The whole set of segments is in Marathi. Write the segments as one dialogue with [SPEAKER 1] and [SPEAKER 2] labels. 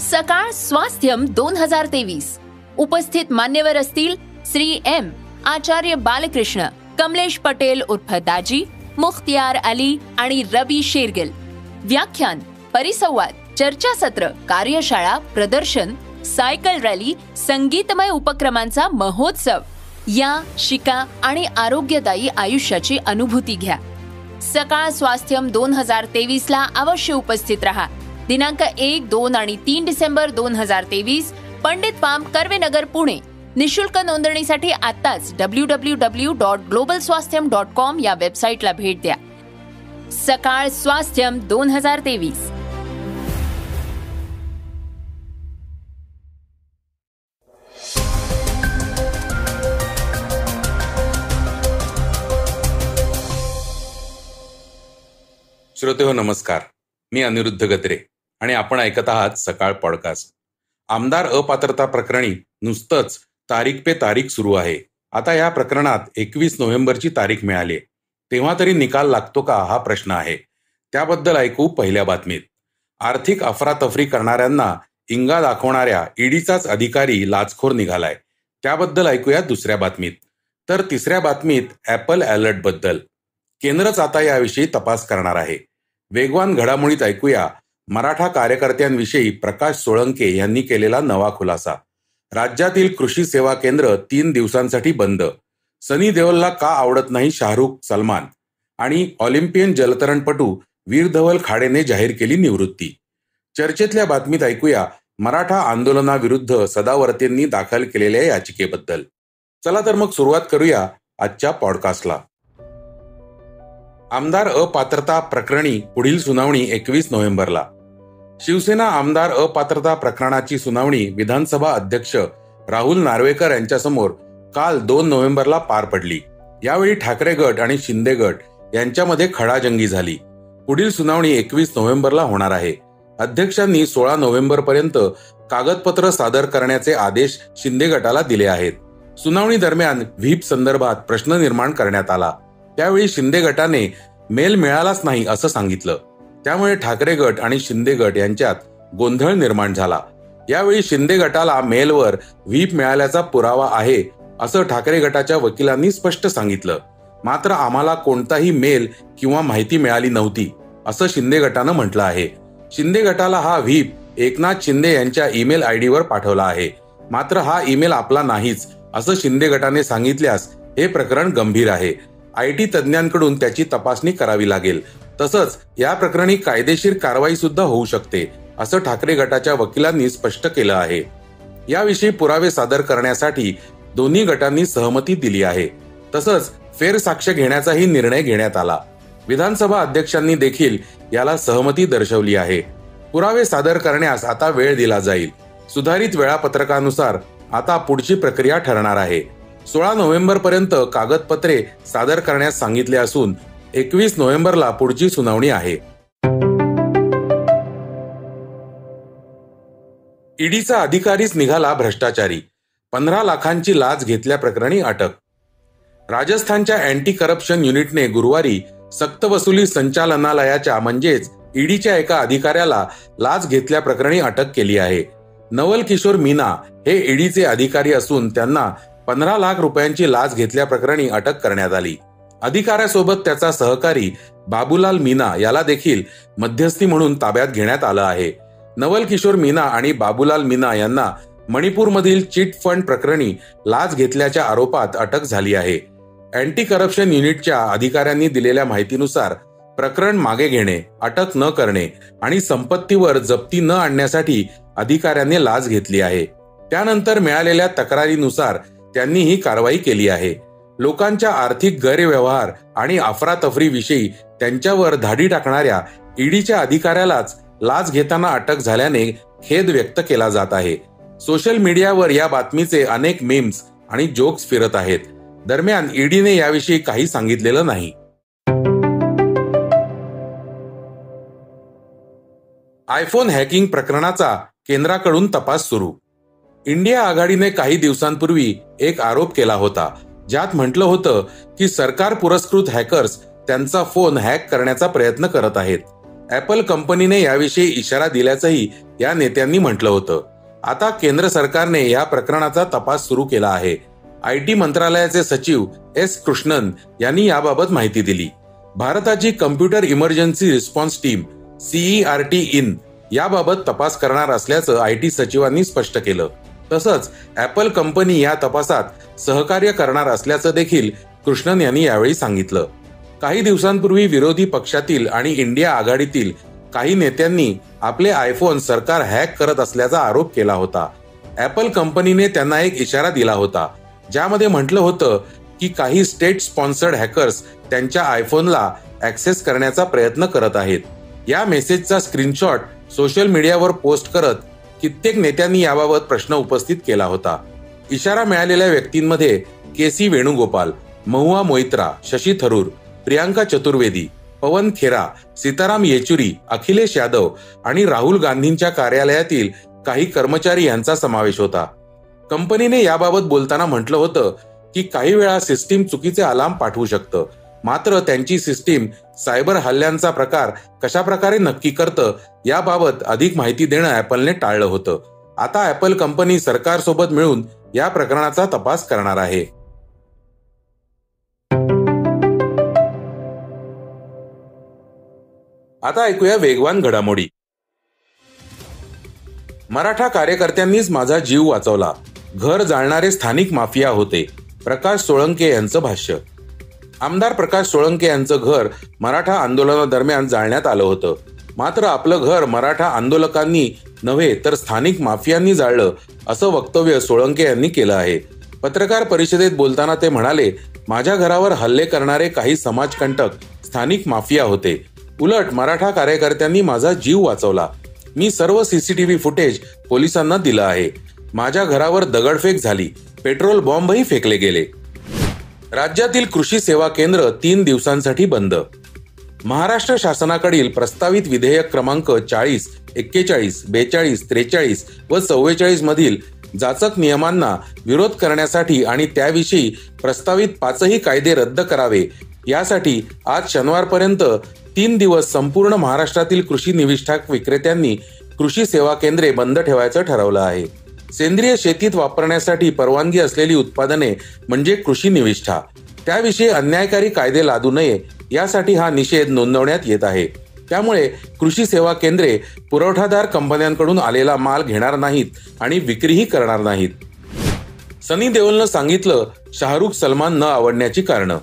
[SPEAKER 1] सकाळ स्वास्थ्यम 2023. उपस्थित मान्यवर असतील श्री एम आचार्य बालकृष्ण, कमलेश पटेल उर्फ दाजी, मुख्तियार अली आणि रवी शेरगिल. व्याख्यान, परिसंवाद, चर्चासत्र, कार्यशाळा, प्रदर्शन, सायकल रॅली, संगीतमय उपक्रमांचा महोत्सव. या, शिका आणि आरोग्यदायी आयुष्याची अनुभूती घ्या. सकाळ स्वास्थ्यम 2023 ला अवश्य उपस्थित रहा. दिनांक 1, 2 आणि 3 डिसेंबर 2023, पंडित फार्म, कर्वेनगर, पुणे. निशुल्क नोंदणीसाठी आताच www.globalswasthyam.com या वेबसाईटला भेट द्या. सकाळ स्वास्थ्यम 2023.
[SPEAKER 2] श्रोतेहो नमस्कार, मी अनिरुद्ध गत्रे आणि आपण ऐकत आहात सकाळ पॉडकास्ट. आमदार अपात्रता प्रकरणी नुसतंच तारीख पे तारीख सुरू आहे. आता या प्रकरणात 21 नोव्हेंबरची तारीख मिळाली. तेव्हा तरी निकाल लागतो का, हा प्रश्न आहे. त्याबद्दल ऐकू पहिल्या बातमीत. आर्थिक अफरातफरी करणाऱ्यांना इंगा दाखवणाऱ्या ईडीचाच अधिकारी लाचखोर निघालाय. त्याबद्दल ऐकूया दुसऱ्या बातमीत. तर तिसऱ्या बातमीत ॲपल अलर्टबद्दल. केंद्रच आता याविषयी तपास करणार आहे. वेगवान घडामोडीत ऐकूया मराठा कार्यकर्त्यांविषयी प्रकाश सोळंके यांनी केलेला नवा खुलासा. राज्यातील कृषी सेवा केंद्र 3 दिवसांसाठी बंद. सनी देओलला का आवडत नाही शाहरुख, सलमान. आणि ऑलिम्पियन जलतरणपटू वीर धवल खाडेने जाहीर केली निवृत्ती. चर्चेतल्या बातमीत ऐकूया मराठा आंदोलनाविरुद्ध सदावर्तेंनी दाखल केलेल्या याचिकेबद्दल. चला तर मग सुरुवात करूया आजच्या पॉडकास्टला. आमदार अपात्रता प्रकरणी पुढील सुनावणी 21 नोव्हेंबरला. शिवसेना आमदार अपात्रता प्रकरणाची सुनावणी विधानसभा अध्यक्ष राहुल नार्वेकर यांच्यासमोर काल 2 नोव्हेंबरला पार पडली. यावेळी ठाकरे गट आणि शिंदे गट यांच्यामध्ये खडाजंगी झाली. पुढील सुनावणी 21 नोव्हेंबरला होणार आहे. अध्यक्षांनी 16 नोव्हेंबरपर्यंत कागदपत्र सादर करण्याचे आदेश शिंदे गटाला दिले आहेत. सुनावणी दरम्यान व्हीप संदर्भात प्रश्न निर्माण करण्यात आला. त्यावेळी शिंदे गटाने मेल मिळालाच नाही असं सांगितलं. त्यामुळे ठाकरे गट आणि शिंदे गट यांच्यात गोंधळ निर्माण झाला. यावेळी शिंदे गटाला मेलवर व्हीप मिळाल्याचा पुरावा आहे असं ठाकरे गटाच्या वकिलांनी स्पष्ट सांगितलं. मात्र आम्हाला कोणताही मेल किंवा माहिती मिळाली नव्हती असं शिंदे गटानं म्हटलं आहे. शिंदे गटाला हा व्हीप एकनाथ शिंदे यांच्या ईमेल आयडीवर पाठवला आहे. मात्र हा ईमेल आपला नाहीच असं शिंदे गटाने सांगितल्यास हे प्रकरण गंभीर आहे. IT तज्ज्ञांकडून त्याची तपासणी करावी लागेल. तसंच या प्रकरणी कायदेशीर कारवाई सुद्धा होऊ शकते असं ठाकरे गटाच्या वकिलांनी स्पष्ट केलं आहे. याविषयी पुरावे सादर करण्यासाठी दोन्ही गटांनी सहमती दिली आहे. तसंच फेरसाक्ष घेण्याचाही निर्णय घेण्यात आला. विधानसभा अध्यक्षांनी देखील याला सहमती दर्शवली आहे. पुरावे सादर करण्यास आता वेळ दिला जाईल. सुधारित वेळापत्रकानुसार आता पुढची प्रक्रिया ठरणार आहे. 16 नोव्हेंबरपर्यंत कागदपत्रे सादर करण्यास सांगितले असून 21 नोव्हेंबरला पुढची सुनावणी आहे. ईडीचा अधिकारीच निघाला भ्रष्टाचारी. 15 लाखांची लाच घेतल्याप्रकरणी अटक. राजस्थानच्या अँटी करप्शन युनिटने गुरुवारी सक्तवसुली संचालनालयाच्या म्हणजेच ईडीच्या एका अधिकाऱ्याला लाच घेतल्याप्रकरणी अटक केली आहे. नवल किशोर मीना हे ईडीचे अधिकारी असून त्यांना 15 लाख रुपयांची लाच घेतल्याप्रकरणी अटक करण्यात आली. अधिकाऱ्यासोबत त्याचा सहकारी बाबूलाल मीना याला देखील मध्यस्थी म्हणून ताब्यात घेण्यात आलं आहे. नवल किशोर मीना आणि बाबूलाल मीना यांना मणिपूरमधील चिट फंड प्रकरणी लाच घेतल्याच्या आरोपात अटक झाली आहे. अँटी करप्शन युनिटच्या अधिकाऱ्यांनी दिलेल्या माहितीनुसार प्रकरण मागे घेणे, अटक न करणे आणि संपत्तीवर जप्ती न आणण्यासाठी अधिकाऱ्यांनी लाच घेतली आहे. त्यानंतर मिळालेल्या तक्रारीनुसार त्यांनी ही कारवाई केली आहे. लोकांच्या आर्थिक गैरव्यवहार आणि अफरातफरीविषयी त्यांच्यावर धाडी टाकणाऱ्या ईडीच्या अधिकाऱ्यालाच लाच घेताना अटक झाल्याने खेद व्यक्त केला जात आहे. सोशल मीडियावर या बातमीचे अनेक मीम्स आणि जोक्स फिरत आहेत. दरम्यान ईडीने याविषयी काही सांगितलेलं नाही. आयफोन हॅकिंग प्रकरणाचा केंद्राकडून तपास सुरू. इंडिया आघाडीने काही दिवसांपूर्वी एक आरोप केला होता, ज्यात म्हटलं होतं की सरकार पुरस्कृत हॅकर्स त्यांचा फोन हॅक करण्याचा प्रयत्न करत आहेत. ॲपल कंपनीने याविषयी इशारा दिल्याचंही या नेत्यांनी म्हटलं होतं. आता केंद्र सरकारने या प्रकरणाचा तपास सुरू केला आहे. IT मंत्रालयाचे सचिव S. कृष्णन यांनी याबाबत माहिती दिली. भारताची computer emergency response team CERT in याबाबत तपास करणार असल्याचं IT सचिवांनी स्पष्ट केलं. तसंच ऍपल कंपनी या तपासात सहकार्य करणार असल्याचं देखील कृष्णन यांनी यावेळी सांगितलं. काही दिवसांपूर्वी विरोधी पक्षातील आणि इंडिया आघाडीतील काही नेत्यांनी आपले आयफोन सरकार हॅक करत असल्याचा आरोप केला होता. ऍपल कंपनीने त्यांना एक इशारा दिला होता, ज्यामध्ये म्हटलं होतं की काही स्टेट स्पॉन्सर्ड हॅकर्स त्यांच्या आयफोनला ऍक्सेस करण्याचा प्रयत्न करत आहेत. या मेसेजचा स्क्रीनशॉट सोशल मीडियावर पोस्ट करत कित्येक नेत्यांनी याबाबत प्रश्न उपस्थित केला होता. इशारा मिळालेल्या व्यक्तींमध्ये KC वेणुगोपाल, महुआ मोइत्रा, शशी थरूर, प्रियांका चतुर्वेदी, पवन खेरा, सीताराम येचुरी, अखिलेश यादव आणि राहुल गांधींच्या कार्यालयातील काही कर्मचारी यांचा समावेश होता. कंपनीने याबाबत बोलताना म्हटलं होतं की काही वेळा सिस्टीम चुकीचे अलार्म पाठवू शकतं, मात्र त्यांची सिस्टीम सायबर हल्ल्यांचा प्रकार कशा प्रकारे नक्की करतं याबाबत अधिक माहिती देणं ऍपलने टाळलं होतं. आता ऍपल कंपनी सरकारसोबत मिळून या प्रकरणाचा तपास करणार आहे. आता ऐकूया वेगवान घडामोडी. मराठा कार्यकर्त्यांनीच माझा जीव वाचवला, घर जाळणारे स्थानिक माफिया होते, प्रकाश सोळंके यांचं भाष्य. आमदार प्रकाश सोळंके यांचं घर मराठा आंदोलनादरम्यान जाळण्यात आलं होतं. मात्र आपलं घर मराठा आंदोलकांनी नव्हे तर स्थानिक माफियांनी जाळलं, असं वक्तव्य सोळंके यांनी केलं आहे. पत्रकार परिषदेत बोलताना ते म्हणाले, माझ्या घरावर हल्ले करणारे काही समाजकंटक स्थानिक माफिया होते. उलट मराठा कार्यकर्त्यांनी माझा जीव वाचवला. मी सर्व CCTV फुटेज पोलिसांना दिलं आहे. माझ्या घरावर दगडफेक झाली, पेट्रोल बॉम्बही फेकले गेले. राज्यातील कृषी सेवा केंद्र 3 दिवसांसाठी बंद. महाराष्ट्र शासनाकडील प्रस्तावित विधेयक क्रमांक 40, 41, 42, 43 व 44 मधील जाचक नियमांना विरोध करण्यासाठी आणि त्याविषयी प्रस्तावित 5ही कायदे रद्द करावे यासाठी आज शनिवारपर्यंत 3 दिवस संपूर्ण महाराष्ट्रातील कृषी निविष्ठा विक्रेत्यांनी कृषी सेवा केंद्रे बंद ठेवायचं ठरवलं आहे. सेंद्रिय शेतीत वापरण्यासाठी परवानगी असलेली उत्पादने म्हणजे कृषी निविष्ठा, त्याविषयी अन्यायकारी कायदे लादू नये यासाठी हा निषेध नोंदवण्यात येत आहे. त्यामुळे कृषी सेवा केंद्रे पुरवठादार कंपन्यांकडून आलेला माल घेणार नाहीत आणि विक्रीही करणार नाहीत. सनी देओलनं सांगितलं शाहरुख सलमान न आवडण्याची कारणं.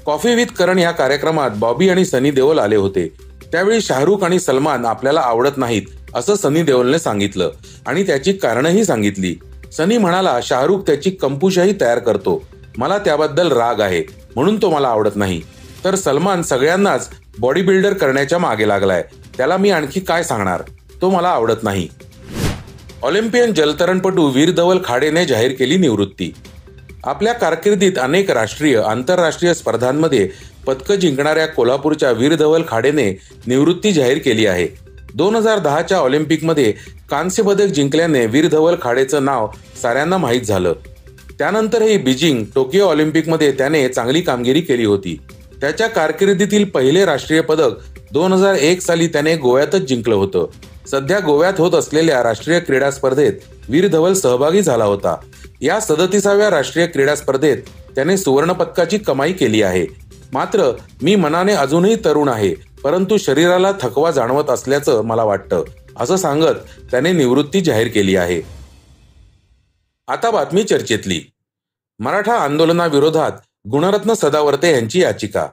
[SPEAKER 2] कॉफी विथ करण या कार्यक्रमात बॉबी आणि सनी देओल आले होते. त्यावेळी शाहरुख आणि सलमान आपल्याला आवडत नाहीत असं सनी देओलने सांगितलं आणि त्याची कारणंही सांगितली. सनी म्हणाला, शाहरुख त्याची कंपूशाही तयार करतो, मला त्याबद्दल राग आहे म्हणून तो मला आवडत नाही. तर सलमान सगळ्यांनाच बॉडी बिल्डर करण्याच्या मागे लागलाय, त्याला मी आणखी काय सांगणार, तो मला आवडत नाही. ऑलिम्पियन जलतरणपटू वीर धवल खाडेने जाहीर केली निवृत्ती. आपल्या कारकिर्दीत अनेक राष्ट्रीय आंतरराष्ट्रीय स्पर्धांमध्ये पदकं जिंकणाऱ्या कोल्हापूरच्या वीर धवल खाडेने निवृत्ती जाहीर केली आहे. 2010च्या ऑलिम्पिकमध्ये कांस्य पदक जिंकल्याने वीर धवल खाडेचं नाव साऱ्यांना माहीत झालं. त्यानंतरही बीजिंग, टोकियो ऑलिम्पिकमध्ये त्याने चांगली कामगिरी केली होती. त्याच्या कारकिर्दीतील पहिले राष्ट्रीय पदक 2001 साली त्याने गोव्यातच जिंकलं होतं. सध्या गोव्यात होत असलेल्या राष्ट्रीय क्रीडा स्पर्धेत वीर धवल सहभागी झाला होता. या 37व्या राष्ट्रीय क्रीडा स्पर्धेत त्याने सुवर्ण पदकाची कमाई केली आहे. मात्र मी मनाने अजूनही तरुण आहे, परंतु शरीराला थकवा जाणवत असल्याचं मला वाटतं, असं सांगत त्याने निवृत्ती जाहीर केली आहे. आता बातमी चर्चेतली. मराठा आंदोलनाविरोधात गुणरत्न सदावर्ते यांची याचिका.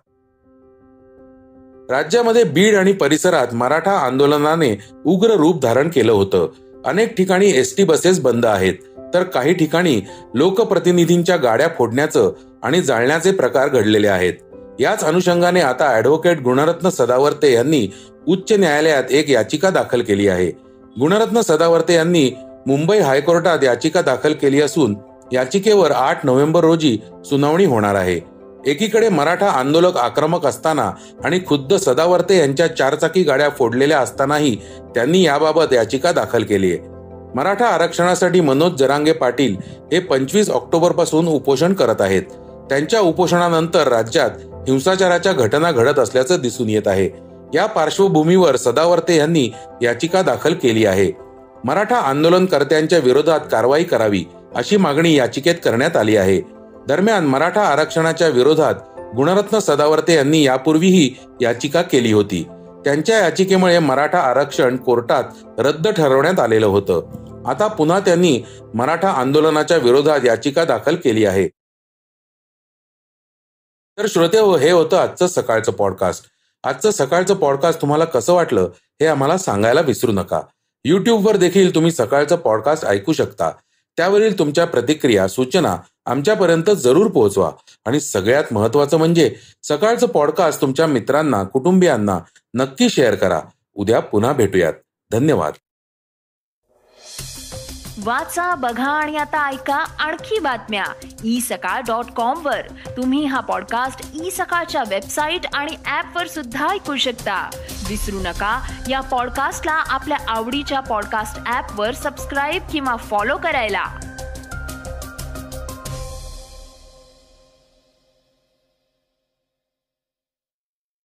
[SPEAKER 2] राज्यामध्ये बीड आणि परिसरात मराठा आंदोलनाने उग्र रूप धारण केलं होतं. अनेक ठिकाणी ST बसेस बंद आहेत, तर काही ठिकाणी लोकप्रतिनिधींच्या गाड्या फोडण्याचं आणि जाळण्याचे प्रकार घडलेले आहेत. याच अनुषंगाने आता ॲडव्होकेट गुणरत्न सदावर्ते यांनी उच्च न्यायालयात एक याचिका दाखल केली आहे. गुणरत्न सदावर्ते यांनी मुंबई हायकोर्टात याचिका दाखल केली असून याचिकेवर 8 नोव्हेंबर रोजी सुनावणी होणार आहे. एकीकडे मराठा आंदोलक आक्रमक असताना आणि खुद्द सदावर्ते यांच्या 4 चाकी गाड्या फोडलेल्या असतानाही त्यांनी याबाबत याचिका दाखल केली आहे. मराठा आरक्षणासाठी मनोज जरांगे पाटील हे 25 ऑक्टोबर पासून उपोषण करत आहेत. त्यांच्या उपोषणानंतर राज्यात हिंसाचाराच्या घटना घडत असल्याचं दिसून येत आहे. या पार्श्वभूमीवर सदावर्ते यांनी याचिका दाखल केली आहे. मराठा आंदोलनकर्त्यांच्या विरोधात कारवाई करावी अशी मागणी याचिकेत करण्यात आली आहे. दरम्यान मराठा आरक्षणाच्या विरोधात गुणरत्न सदावर्ते यांनी यापूर्वीही याचिका केली होती. त्यांच्या याचिकेमुळे मराठा आरक्षण कोर्टात रद्द ठरवण्यात आलेलं होतं. आता पुन्हा त्यांनी मराठा आंदोलनाच्या विरोधात याचिका दाखल केली आहे. तर श्रोतेहो, हे होतं आजचं सकाळचं पॉडकास्ट. आजचं सकाळचं पॉडकास्ट तुम्हाला कसं वाटलं हे आम्हाला सांगायला विसरू नका. युट्यूबवर देखील तुम्ही सकाळचं पॉडकास्ट ऐकू शकता. त्यावरील तुमच्या प्रतिक्रिया, सूचना आमच्यापर्यंत जरूर पोहोचवा. आणि सगळ्यात महत्त्वाचं म्हणजे सकाळचं पॉडकास्ट तुमच्या मित्रांना, कुटुंबियांना नक्की शेअर करा. उद्या पुन्हा भेटूयात. धन्यवाद.
[SPEAKER 1] वाचा, बघा आणि आता ऐका आणखी बातम्या isakal.com वर. तुम्ही हा पॉडकास्ट सकाळच्या वेबसाईट आणि ऍप वर सुद्धा ऐकू शकता. विसरू नका, या पॉडकास्टला आपल्या आवडीच्या पॉडकास्ट ऍप वर सबस्क्राईब किंवा फॉलो करायला.